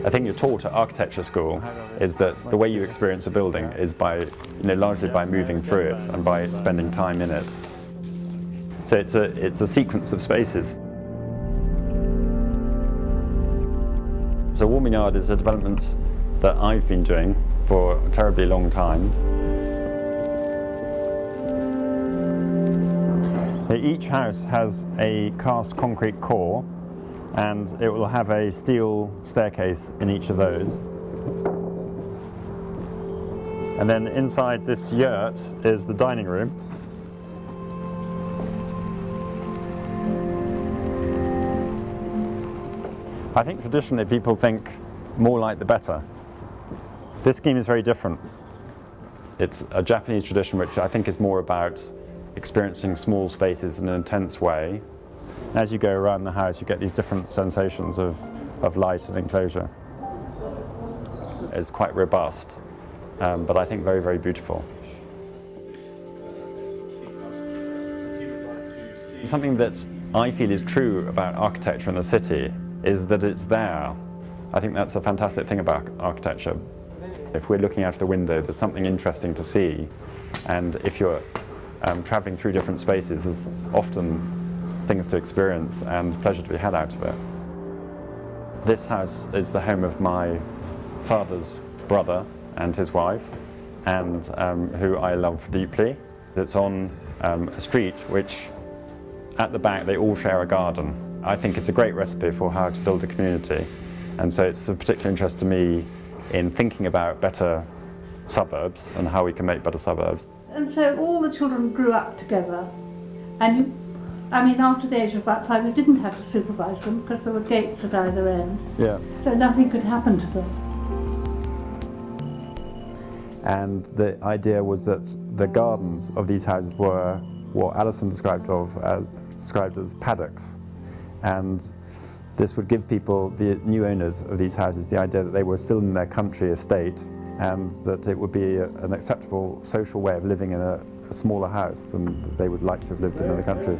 I think you're taught at architecture school is that the way you experience a building is by, largely by moving through it and by spending time in it. So it's a sequence of spaces. So Warming Yard is a development that I've been doing for a terribly long time. Each house has a cast concrete core, and it will have a steel staircase in each of those. And then inside this yurt is the dining room. I think traditionally people think more like the better. This scheme is very different. It's a Japanese tradition which I think is more about experiencing small spaces in an intense way. As you go around the house, you get these different sensations of light and enclosure. It's quite robust, but I think very, very beautiful. Something that I feel is true about architecture in the city is that it's there. I think that's a fantastic thing about architecture. If we're looking out of the window, there's something interesting to see, and if you're travelling through different spaces, there's often things to experience and pleasure to be had out of it. This house is the home of my father's brother and his wife, and who I love deeply. It's on a street which, at the back, they all share a garden. I think it's a great recipe for how to build a community, and so it's of particular interest to me in thinking about better suburbs and how we can make better suburbs. And so all the children grew up together, and after the age of about 5, you didn't have to supervise them because there were gates at either end. Yeah. So nothing could happen to them. And the idea was that the gardens of these houses were what Alison described as paddocks. And this would give people, the new owners of these houses, the idea that they were still in their country estate, and that it would be an acceptable social way of living in a smaller house than they would like to have lived in the country.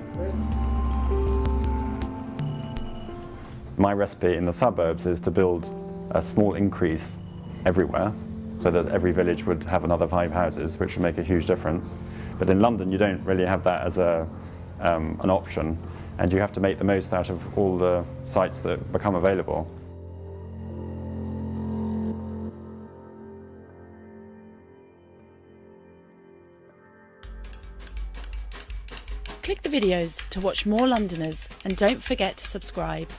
My recipe in the suburbs is to build a small increase everywhere, so that every village would have another 5 houses, which would make a huge difference. But in London, you don't really have that as an option, and you have to make the most out of all the sites that become available. Click the videos to watch more Londoners, and don't forget to subscribe.